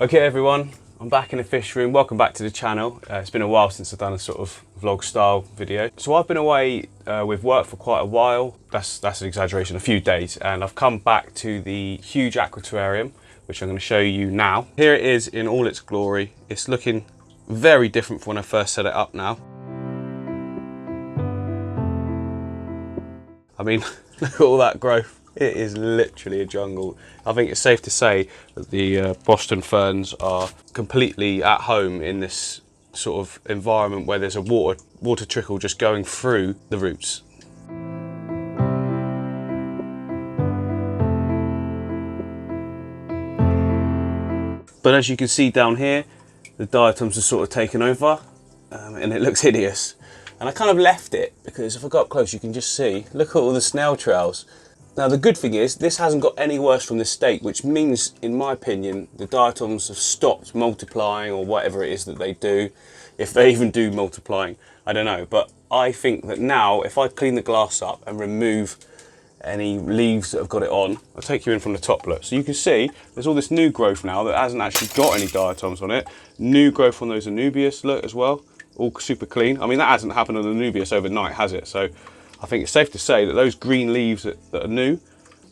Okay everyone, I'm back in the fish room. Welcome back to the channel. It's been a while since I've done a sort of vlog style video. So I've been away with work for quite a while. That's an exaggeration, a few days. And I've come back to the huge Aqua Terrarium, which I'm going to show you now. Here it is in all its glory. It's looking very different from when I first set it up now. I mean, look at all that growth. It is literally a jungle. I think it's safe to say that the Boston ferns are completely at home in this sort of environment where there's a water trickle just going through the roots. But as you can see down here, the diatoms are sort of taken over and it looks hideous. And I kind of left it because if I go up close, you can just see, look at all the snail trails. Now the good thing is, this hasn't got any worse from this state, which means, in my opinion, the diatoms have stopped multiplying or whatever it is that they do. If they even do multiplying, I don't know. But I think that now, if I clean the glass up and remove any leaves that have got it on, I'll take you in from the top, look. So you can see, there's all this new growth now that hasn't actually got any diatoms on it. New growth on those Anubias, look, as well. All super clean. I mean, that hasn't happened on Anubias overnight, has it? So I think it's safe to say that those green leaves that are new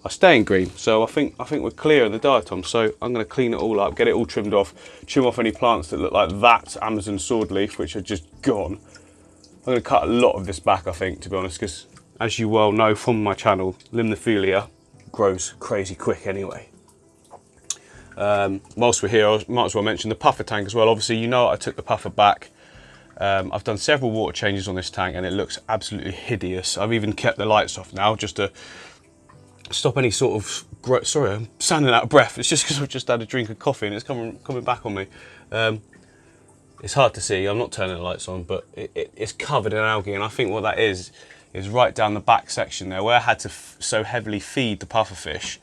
are staying green. So I think we're clear of the diatoms. So I'm going to clean it all up, get it all trimmed off, trim off any plants that look like that Amazon swordleaf, which are just gone. I'm going to cut a lot of this back, I think, to be honest, because as you well know from my channel, limnophilia grows crazy quick anyway. Whilst we're here, I might as well mention the puffer tank as well. Obviously, you know I took the puffer back. I've done several water changes on this tank and it looks absolutely hideous. I've even kept the lights off now just to stop any sort of growth. Sorry, I'm sounding out of breath. It's just because I've just had a drink of coffee and it's coming back on me. It's hard to see. I'm not turning the lights on, but it's covered in algae, and I think what that is right down the back section there where I had to so heavily feed the pufferfish.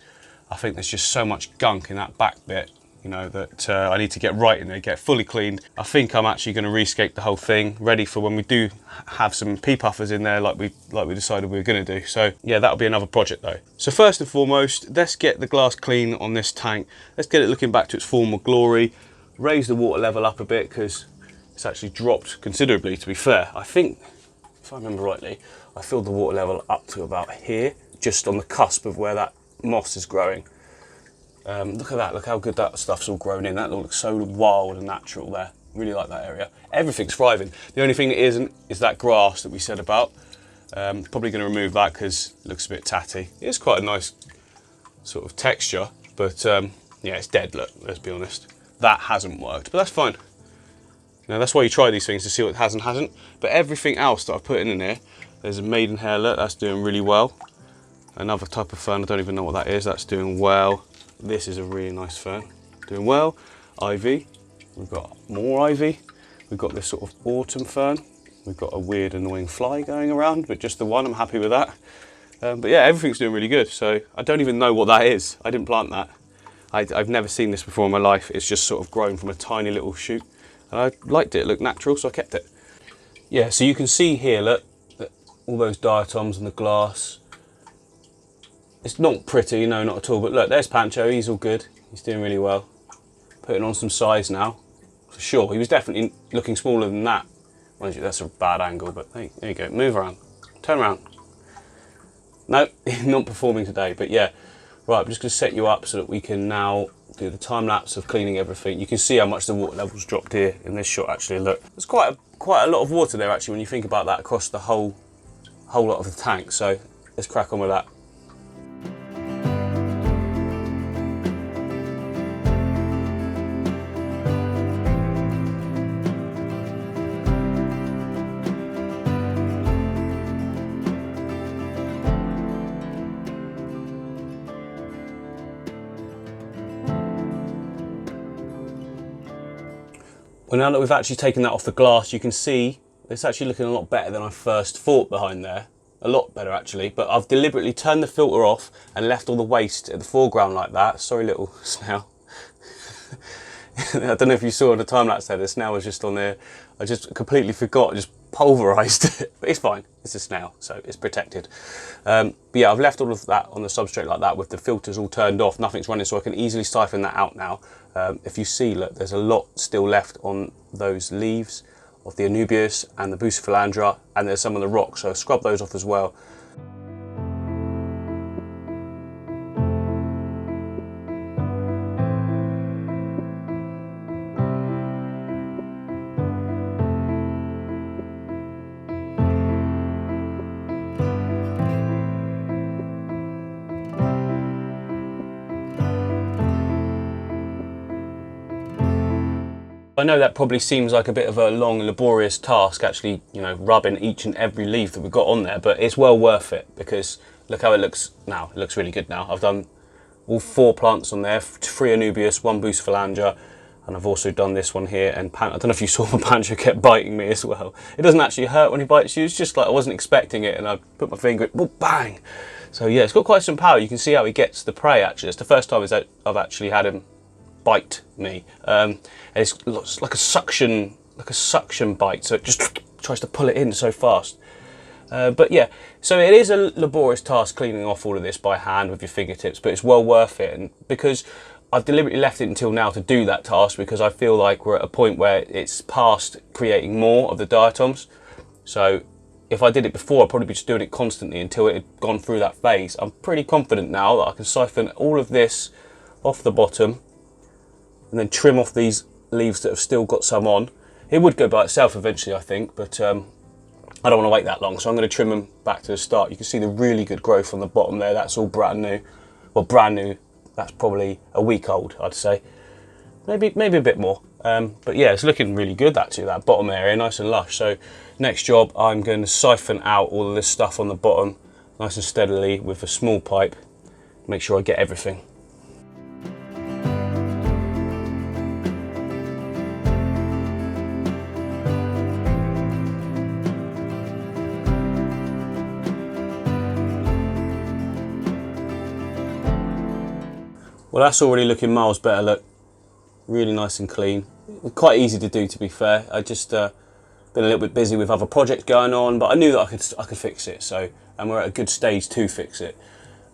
I think there's just so much gunk in that back bit, you know, that I need to get right in there, get fully cleaned. I think I'm actually going to rescape the whole thing, ready for when we do have some pea puffers in there like we decided we were going to do. So yeah, that'll be another project though. So first and foremost, let's get the glass clean on this tank. Let's get it looking back to its former glory. Raise the water level up a bit because it's actually dropped considerably, to be fair. I think, if I remember rightly, I filled the water level up to about here, just on the cusp of where that moss is growing. Look at that, look how good that stuff's all grown in. That looks so wild and natural there. Really like that area. Everything's thriving. The only thing that isn't is that grass that we said about. Probably going to remove that because it looks a bit tatty. It is quite a nice sort of texture, but yeah, it's dead, look, let's be honest. That hasn't worked, but that's fine. Now that's why you try these things, to see what has and hasn't. But everything else that I've put in there, there's a maidenhair, look, that's doing really well. Another type of fern, I don't even know what that is, that's doing well. This is a really nice fern, doing well. Ivy, we've got more ivy. We've got this sort of autumn fern. We've got a weird annoying fly going around, but just the one, I'm happy with that. But yeah, everything's doing really good. So I don't even know what that is. I didn't plant that. I've never seen this before in my life. It's just sort of grown from a tiny little shoot. And I liked it, it looked natural, so I kept it. Yeah, so you can see here, look, that all those diatoms in the glass. It's not pretty, no, not at all, but look, there's Pancho, he's all good. He's doing really well. Putting on some size now, for sure. He was definitely looking smaller than that. Mind you, that's a bad angle, but hey, there you go, move around, turn around. No, not performing today, but yeah. Right, I'm just gonna set you up so that we can now do the time lapse of cleaning everything. You can see how much the water level's dropped here in this shot, actually, look. There's quite a lot of water there, actually, when you think about that across the whole lot of the tank, so let's crack on with that. Well, now that we've actually taken that off the glass, you can see it's actually looking a lot better than I first thought behind there. A lot better, actually. But I've deliberately turned the filter off and left all the waste at the foreground like that. Sorry, little snail. I don't know if you saw on the time lapse there, the snail was just on there. I just completely forgot, just pulverised it. But it's fine, it's a snail, so it's protected. But yeah, I've left all of that on the substrate like that with the filters all turned off, nothing's running, so I can easily siphon that out now. If you see, look, there's a lot still left on those leaves of the Anubias and the Bucephalandra, and there's some of the rocks, so scrub those off as well. I know that probably seems like a bit of a long, laborious task, actually, you know, rubbing each and every leaf that we've got on there, but it's well worth it, because look how it looks now. It looks really good now. I've done all 4 plants on there, 3 Anubias, 1 Bucephalandra, and I've also done this one here, and I don't know if you saw, my Pancho kept biting me as well. It doesn't actually hurt when he bites you, it's just like I wasn't expecting it, and I put my finger, well, bang! So yeah, it's got quite some power. You can see how he gets the prey, actually. It's the first time I've actually had him bite me. It's like a suction bite, so it just tries to pull it in so fast. But yeah, so it is a laborious task cleaning off all of this by hand with your fingertips, but it's well worth it. And because I've deliberately left it until now to do that task, because I feel like we're at a point where it's past creating more of the diatoms. So if I did it before, I'd probably be just doing it constantly until it had gone through that phase. I'm pretty confident now that I can siphon all of this off the bottom and then trim off these leaves that have still got some on. It would go by itself eventually, I think, but I don't want to wait that long, so I'm going to trim them back to the start. You can see the really good growth on the bottom there. That's all brand new. Well, brand new, that's probably a week old, I'd say. Maybe a bit more. But yeah, it's looking really good, actually, that bottom area, nice and lush. So next job, I'm going to siphon out all of this stuff on the bottom, nice and steadily with a small pipe. Make sure I get everything. Well, that's already looking miles better, look. Really nice and clean. Quite easy to do, to be fair. I just been a little bit busy with other projects going on, but I knew that I could fix it, so, and we're at a good stage to fix it.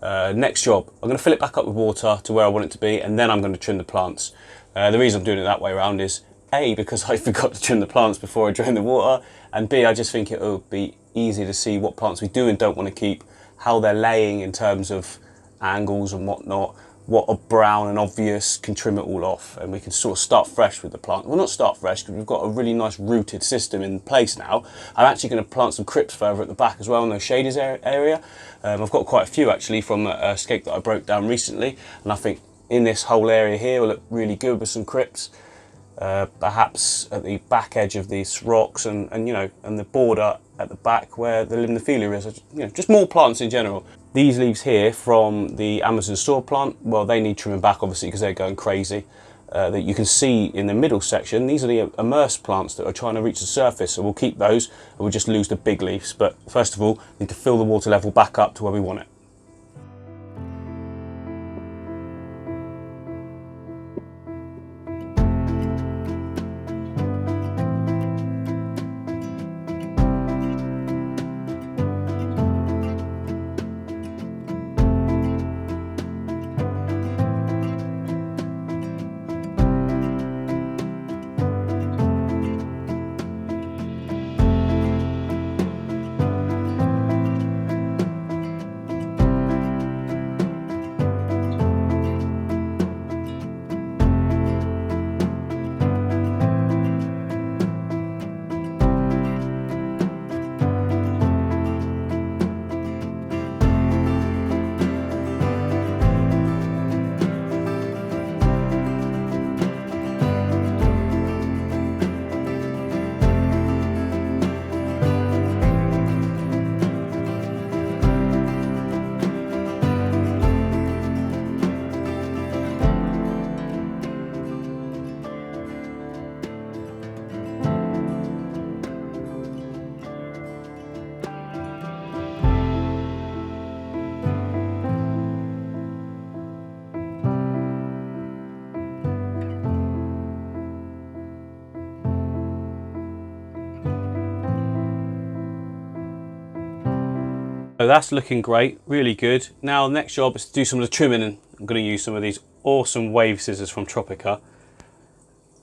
Next job, I'm going to fill it back up with water to where I want it to be, and then I'm going to trim the plants. The reason I'm doing it that way around is A, because I forgot to trim the plants before I drain the water, and B, I just think it will be easy to see what plants we do and don't want to keep, how they're laying in terms of angles and whatnot, what are brown and obvious, can trim it all off, and we can sort of start fresh with the plant. Well, not start fresh, because we've got a really nice rooted system in place now. I'm actually going to plant some crypts further at the back as well in those shaders area. I've got quite a few actually from a scape that I broke down recently, and I think in this whole area here will look really good with some crypts. Perhaps at the back edge of these rocks, and you know, and the border at the back where the limnophilia is, you know, just more plants in general. These leaves here from the Amazon sword plant, well, they need trimming back obviously because they're going crazy. That you can see in the middle section, these are the immersed plants that are trying to reach the surface, so we'll keep those and we'll just lose the big leaves. But first of all, we need to fill the water level back up to where we want it. So that's looking great, really good. Now next job is to do some of the trimming, and I'm going to use some of these awesome wave scissors from Tropica.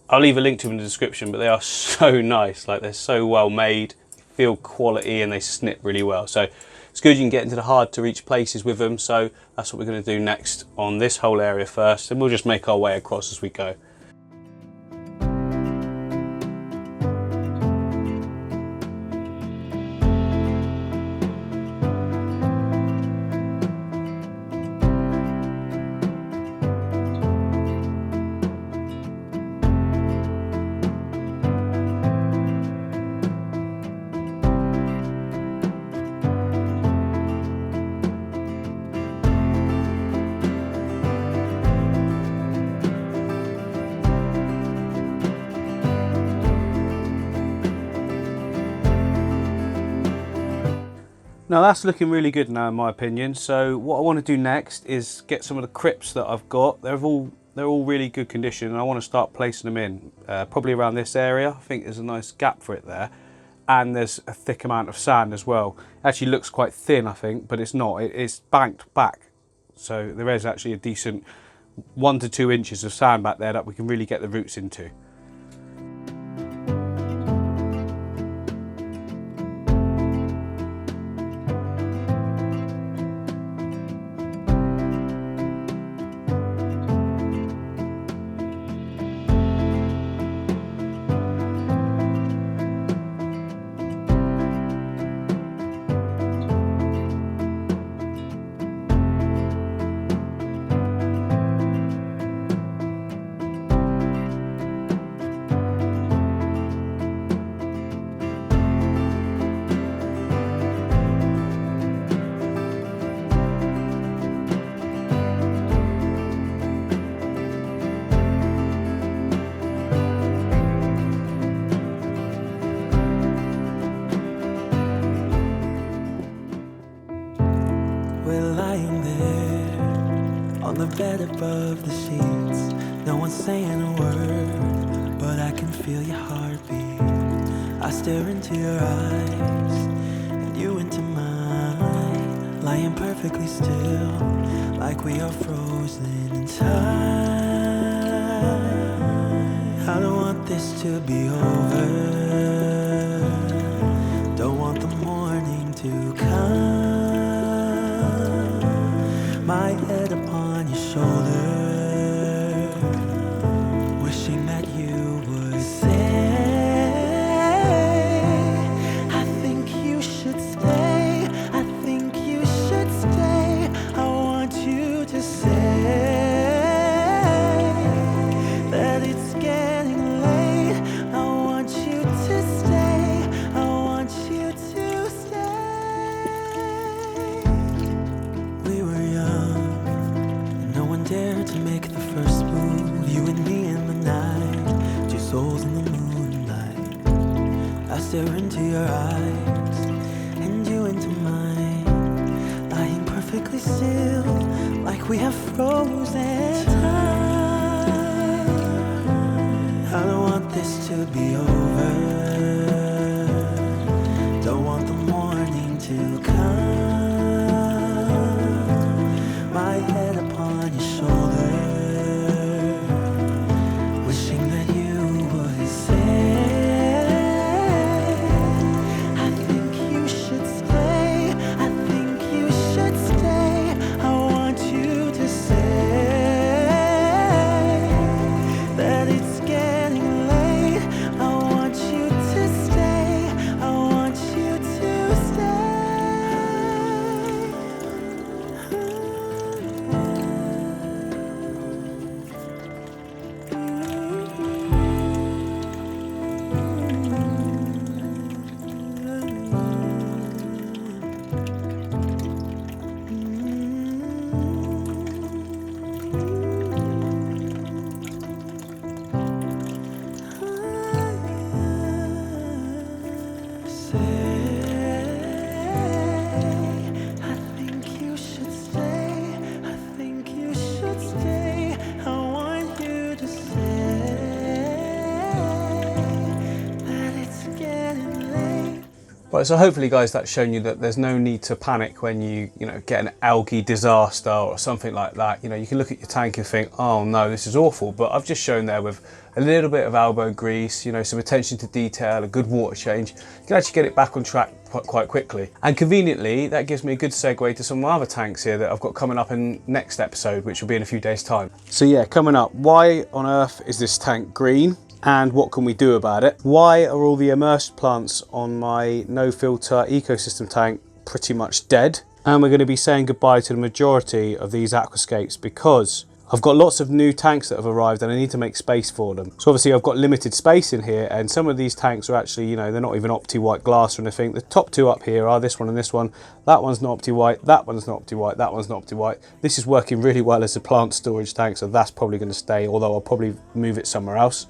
I'll leave a link to them in the description, but they are so nice. Like, they're so well made, feel quality, and they snip really well. So it's good you can get into the hard to reach places with them. So that's what we're going to do next on this whole area first, and we'll just make our way across as we go. Now that's looking really good now in my opinion. So what I want to do next is get some of the crypts that I've got. They're all really good condition, and I want to start placing them in, probably around this area. I think there's a nice gap for it there, and there's a thick amount of sand as well. It actually looks quite thin, I think, but it's not. It's banked back, so there is actually a decent 1 to 2 inches of sand back there that we can really get the roots into. On the bed above the sheets, no one's saying a word, but I can feel your heartbeat. I stare into your eyes, and you into mine, lying perfectly still, like we are frozen in time. I don't want this to be over, don't want the morning to come. My head upon your shoulder, wishing that you would say, I think you should stay, I think you should stay. I want you to say that it's getting late. I want you to stay, I want you to stay. We were young, no one dared to make the first move. You and me in the night, two souls in the moonlight. I stare into your eyes, and you into mine, lying perfectly still, like we have frozen time. I don't want this to be over, don't want the morning to come. My head upon your shoulder, wishing that you would say, I think you should stay, I think you should stay. I want you to say that it's getting late. I want Right, so hopefully guys that's shown you that there's no need to panic when you get an algae disaster or something like that. You can look at your tank and think, oh no, this is awful, but I've just shown there with a little bit of elbow grease, some attention to detail, a good water change, you can actually get it back on track quite quickly. And conveniently, that gives me a good segue to some of my other tanks here that I've got coming up in next episode, which will be in a few days' time. So yeah, coming up, why on earth is this tank green? And what can we do about it? Why are all the immersed plants on my no filter ecosystem tank pretty much dead? And we're going to be saying goodbye to the majority of these aquascapes because I've got lots of new tanks that have arrived and I need to make space for them. So obviously I've got limited space in here, and some of these tanks are actually, they're not even opti-white glass or anything. The top two up here are this one and this one. That one's not opti-white, that one's not opti-white, that one's not opti-white. This is working really well as a plant storage tank, so that's probably going to stay, although I'll probably move it somewhere else.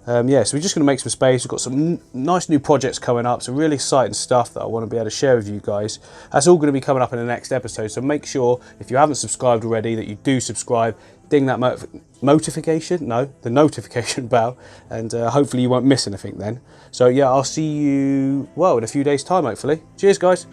Yeah, so we're just going to make some space. We've got some nice new projects coming up, some really exciting stuff that I want to be able to share with you guys. That's all going to be coming up in the next episode, so make sure, if you haven't subscribed already, that you do subscribe, ding that the notification bell, and hopefully you won't miss anything then. So yeah, I'll see you, well, in a few days' time, hopefully. Cheers, guys.